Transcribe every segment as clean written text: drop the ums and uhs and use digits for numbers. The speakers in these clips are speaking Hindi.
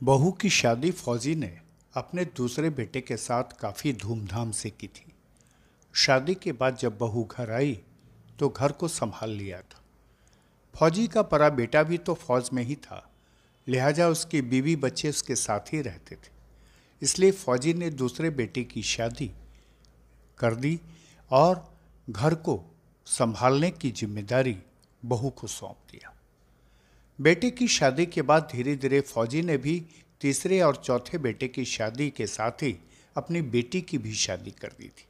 बहू की शादी फौजी ने अपने दूसरे बेटे के साथ काफ़ी धूमधाम से की थी। शादी के बाद जब बहू घर आई तो घर को संभाल लिया था। फौजी का बड़ा बेटा भी तो फौज में ही था, लिहाजा उसकी बीवी बच्चे उसके साथ ही रहते थे। इसलिए फौजी ने दूसरे बेटे की शादी कर दी और घर को संभालने की जिम्मेदारी बहू को सौंप दिया। बेटे की शादी के बाद धीरे धीरे फौजी ने भी तीसरे और चौथे बेटे की शादी के साथ ही अपनी बेटी की भी शादी कर दी थी।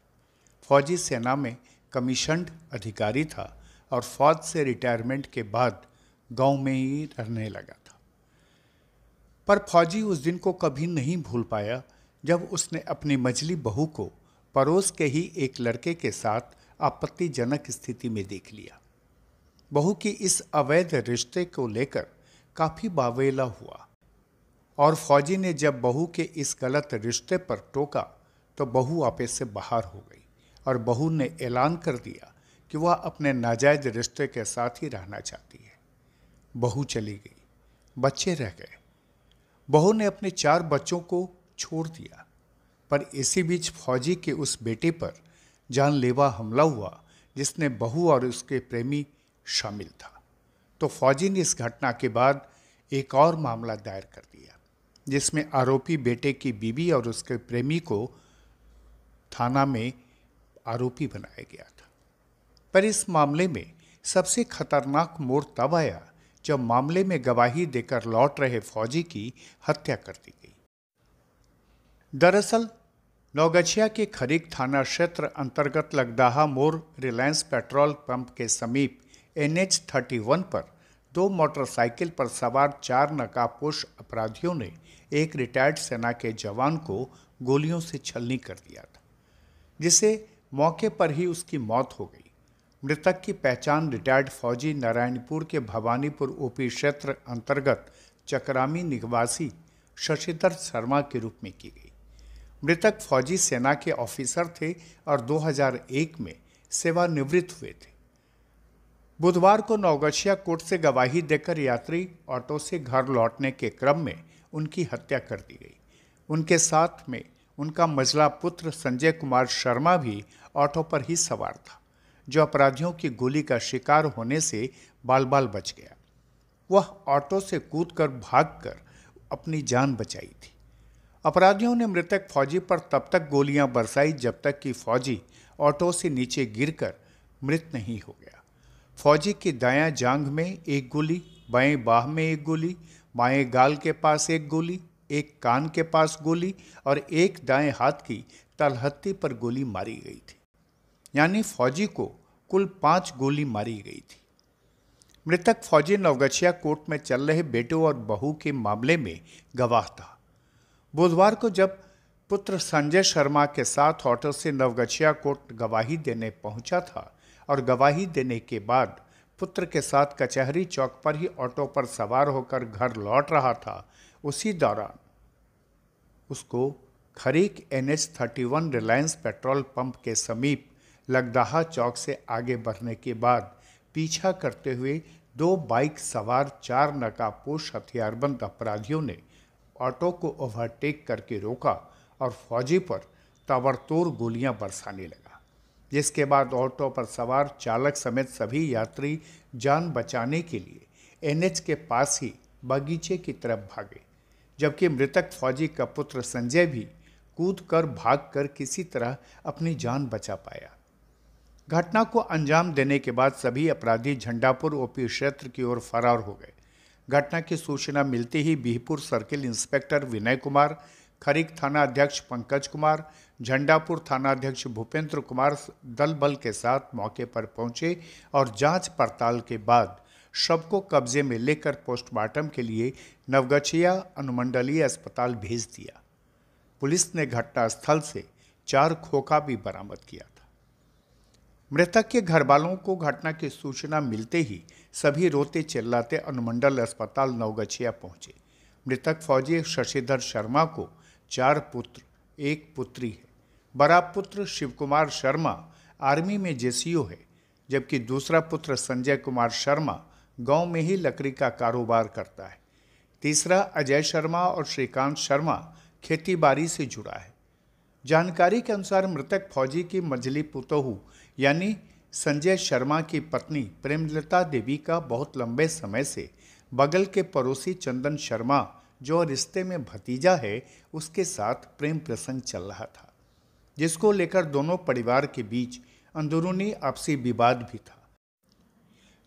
फौजी सेना में कमीशन्ड अधिकारी था और फौज से रिटायरमेंट के बाद गांव में ही रहने लगा था। पर फौजी उस दिन को कभी नहीं भूल पाया जब उसने अपनी मझली बहू को पड़ोस के ही एक लड़के के साथ आपत्तिजनक स्थिति में देख लिया। बहू की इस अवैध रिश्ते को लेकर काफी बावेला हुआ और फौजी ने जब बहू के इस गलत रिश्ते पर टोका तो बहू आपे से बाहर हो गई और बहू ने ऐलान कर दिया कि वह अपने नाजायज रिश्ते के साथ ही रहना चाहती है। बहू चली गई, बच्चे रह गए। बहू ने अपने 4 बच्चों को छोड़ दिया। पर इसी बीच फौजी के उस बेटे पर जानलेवा हमला हुआ जिसने बहू और उसके प्रेमी शामिल था। तो फौजी ने इस घटना के बाद एक और मामला दायर कर दिया जिसमें आरोपी बेटे की बीवी और उसके प्रेमी को थाना में आरोपी बनाया गया था। पर इस मामले में सबसे खतरनाक मोड़ तब आया जब मामले में गवाही देकर लौट रहे फौजी की हत्या कर दी गई। दरअसल नौगछिया के खरीक थाना क्षेत्र अंतर्गत लगदाहा मोड़ रिलायंस पेट्रोल पंप के समीप NH-31 पर 2 मोटरसाइकिल पर सवार 4 नकाबपोश अपराधियों ने एक रिटायर्ड सेना के जवान को गोलियों से छलनी कर दिया था, जिससे मौके पर ही उसकी मौत हो गई। मृतक की पहचान रिटायर्ड फौजी नारायणपुर के भवानीपुर OP क्षेत्र अंतर्गत चकरामी निवासी शशिधर शर्मा के रूप में की गई। मृतक फौजी सेना के ऑफिसर थे और 2001 में सेवानिवृत्त हुए थे। बुधवार को नौगछिया कोर्ट से गवाही देकर यात्री ऑटो से घर लौटने के क्रम में उनकी हत्या कर दी गई। उनके साथ में उनका मझला पुत्र संजय कुमार शर्मा भी ऑटो पर ही सवार था, जो अपराधियों की गोली का शिकार होने से बाल बाल बच गया। वह ऑटो से कूदकर भागकर अपनी जान बचाई थी। अपराधियों ने मृतक फौजी पर तब तक गोलियां बरसाई जब तक कि फौजी ऑटो से नीचे गिरकर मृत नहीं हो गया। फौजी की दायां जांघ में 1 गोली, बाएं बाह में 1 गोली, बाएं गाल के पास 1 गोली, एक कान के पास गोली और एक दाएं हाथ की तलहत्ती पर गोली मारी गई थी। यानी फौजी को कुल 5 गोली मारी गई थी। मृतक फौजी नवगछिया कोर्ट में चल रहे बेटे और बहू के मामले में गवाह था। बुधवार को जब पुत्र संजय शर्मा के साथ ऑटो से नवगछिया कोर्ट गवाही देने पहुंचा था और गवाही देने के बाद पुत्र के साथ कचहरी चौक पर ही ऑटो पर सवार होकर घर लौट रहा था, उसी दौरान उसको Kharik NH-31 Reliance petrol pump के समीप लगदाहा चौक से आगे बढ़ने के बाद पीछा करते हुए 2 बाइक सवार 4 नकाबपोश हथियारबंद अपराधियों ने ऑटो को ओवरटेक करके रोका और फौजी पर ताबड़तोड़ गोलियां बरसाने लगा, जिसके बाद ऑटो पर सवार चालक समेत सभी यात्री जान बचाने के लिए NH के पास ही बगीचे की तरफ भागे, जबकि मृतक फौजी का पुत्र संजय भी कूदकर भागकर किसी तरह अपनी जान बचा पाया। घटना को अंजाम देने के बाद सभी अपराधी झंडापुर OP क्षेत्र की ओर फरार हो गए। घटना की सूचना मिलते ही बिहपुर सर्किल इंस्पेक्टर विनय कुमार, खरीक थाना अध्यक्ष पंकज कुमार, झंडापुर थाना अध्यक्ष भूपेंद्र कुमार दल बल के साथ मौके पर पहुंचे और जांच पड़ताल के बाद शव को कब्जे में लेकर पोस्टमार्टम के लिए नवगछिया अनुमंडलीय अस्पताल भेज दिया। पुलिस ने घटनास्थल से 4 खोखा भी बरामद किया था। मृतक के घर वालों को घटना की सूचना मिलते ही सभी रोते चिल्लाते अनुमंडल अस्पताल नवगछिया पहुंचे। मृतक फौजी शशिधर शर्मा को 4 पुत्र 1 पुत्री है। बड़ा पुत्र शिव कुमार शर्मा आर्मी में JCO है, जबकि दूसरा पुत्र संजय कुमार शर्मा गांव में ही लकड़ी का कारोबार करता है। तीसरा अजय शर्मा और श्रीकांत शर्मा खेतीबाड़ी से जुड़ा है। जानकारी के अनुसार मृतक फौजी की मंझली पुतोहू यानी संजय शर्मा की पत्नी प्रेमलता देवी का बहुत लंबे समय से बगल के पड़ोसी चंदन शर्मा, जो रिश्ते में भतीजा है, उसके साथ प्रेम प्रसंग चल रहा था, जिसको लेकर दोनों परिवार के बीच अंदरूनी आपसी विवाद भी था।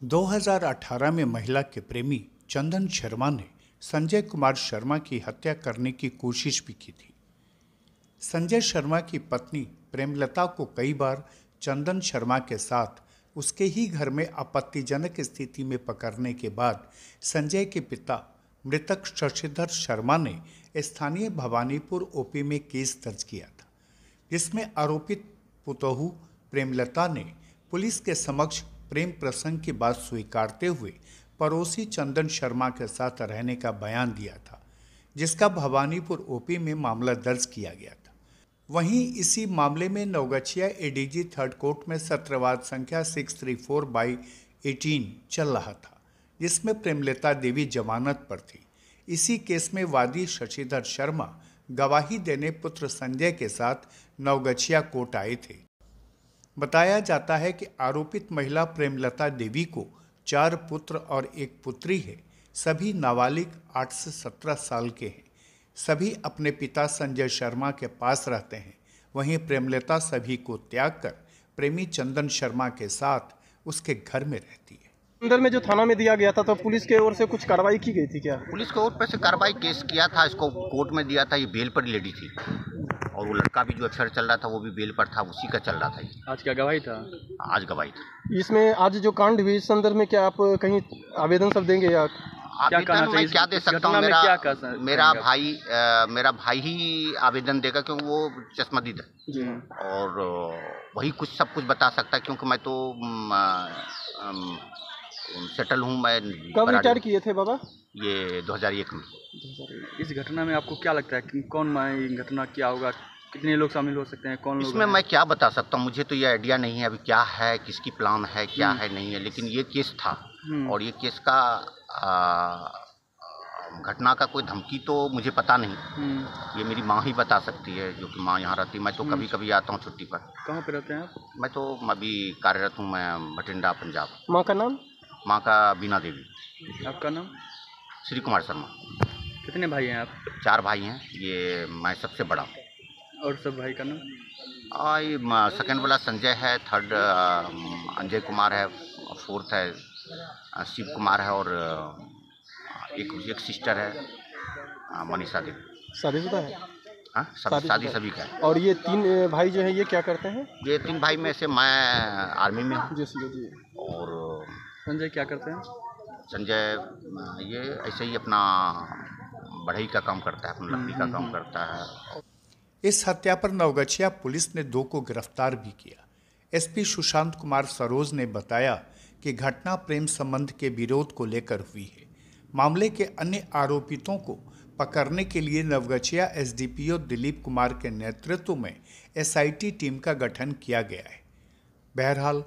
2018 में महिला के प्रेमी चंदन शर्मा ने संजय कुमार शर्मा की हत्या करने की कोशिश भी की थी। संजय शर्मा की पत्नी प्रेमलता को कई बार चंदन शर्मा के साथ उसके ही घर में आपत्तिजनक स्थिति में पकड़ने के बाद संजय के पिता मृतक शशिधर शर्मा ने स्थानीय भवानीपुर ओपी में केस दर्ज किया था, जिसमें आरोपित पुतोहू प्रेमलता ने पुलिस के समक्ष प्रेम प्रसंग की बात स्वीकारते हुए पड़ोसी चंदन शर्मा के साथ रहने का बयान दिया था, जिसका भवानीपुर ओपी में मामला दर्ज किया गया था। वहीं इसी मामले में नवगछिया एडीजी थर्ड कोर्ट में सत्रवाद संख्या 634/18 चल रहा था, जिसमें प्रेमलता देवी जमानत पर थी। इसी केस में वादी शशिधर शर्मा गवाही देने पुत्र संजय के साथ नवगछिया कोर्ट आए थे। बताया जाता है कि आरोपित महिला प्रेमलता देवी को 4 पुत्र और 1 पुत्री है। सभी नाबालिग 8 से 17 साल के हैं। सभी अपने पिता संजय शर्मा के पास रहते हैं। वहीं प्रेमलता सभी को त्याग कर प्रेमी चंदन शर्मा के साथ उसके घर में रहती है। अंदर में जो थाना में दिया गया था तो पुलिस के ओर से कुछ कार्रवाई की गई थी क्या? पुलिस के ओर पर से कार्रवाई केस किया था, इसको कोर्ट में दिया था। ये बेल पर लेडी थी और वो लड़का भी जो अफसर चल रहा था वो भी बेल पर था, उसी का चल रहा था। आज क्या गवाही था? आज गवाही था। इसमें आज जो कांड हुई इस संदर्भ में क्या आप कहीं आवेदन सब देंगे या आवेदन मैं क्या दे सकता हूँ? मेरा भाई ही आवेदन देगा, क्योंकि वो चश्मदीद है और वही सब कुछ बता सकता है, क्योंकि मैं तो सेटल हूँ। मैं कब रिटायर किए थे बाबा? ये 2001 में। इस घटना में आपको क्या लगता है कि कौन घटना क्या होगा, कितने लोग शामिल हो सकते हैं, कौन लोग? इसमें मैं क्या बता सकता हूँ, मुझे तो ये आइडिया नहीं है अभी क्या है, किसकी प्लान है, क्या है नहीं है, लेकिन ये केस था और ये केस का घटना का कोई धमकी तो मुझे पता नहीं। ये मेरी माँ ही बता सकती है, जो कि माँ यहाँ रहती। मैं तो कभी कभी आता हूँ छुट्टी पर। कहाँ पे रहते हैं आप? मैं तो अभी कार्यरत हूँ, मैं भटिंडा पंजाब। माँ का नाम? माँ का बीना देवी। आपका नाम? श्री कुमार शर्मा। कितने भाई हैं आप? 4 भाई हैं, ये मैं सबसे बड़ा हूँ। और सब भाई का नाम? ये सेकंड वाला संजय है, थर्ड अजय कुमार है, फोर्थ है शिव कुमार है और एक सिस्टर है मनीषा देवी। शादीशुदा है? हाँ, शादी सभी का है। और ये 3 भाई जो है ये क्या करते हैं? ये 3 भाई में से मैं आर्मी में हूँ। जी। और संजय क्या करते हैं? संजय ये ऐसे ही अपना बढ़ई का काम करता है, अपना लकड़ी का काम करता है। इस हत्या पर नवगछिया पुलिस ने 2 को गिरफ्तार भी किया। एसपी सुशांत कुमार सरोज ने बताया कि घटना प्रेम संबंध के विरोध को लेकर हुई है। मामले के अन्य आरोपितों को पकड़ने के लिए नवगछिया एसडीपीओ दिलीप कुमार के नेतृत्व में एसआईटी टीम का गठन किया गया है। बहरहाल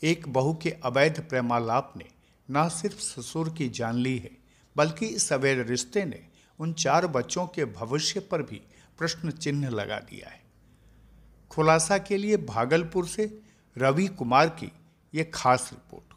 एक बहू के अवैध प्रेमालाप ने न सिर्फ ससुर की जान ली है, बल्कि इस अवैध रिश्ते ने उन 4 बच्चों के भविष्य पर भी प्रश्न चिन्ह लगा दिया है। खुलासा के लिए भागलपुर से रवि कुमार की ये खास रिपोर्ट।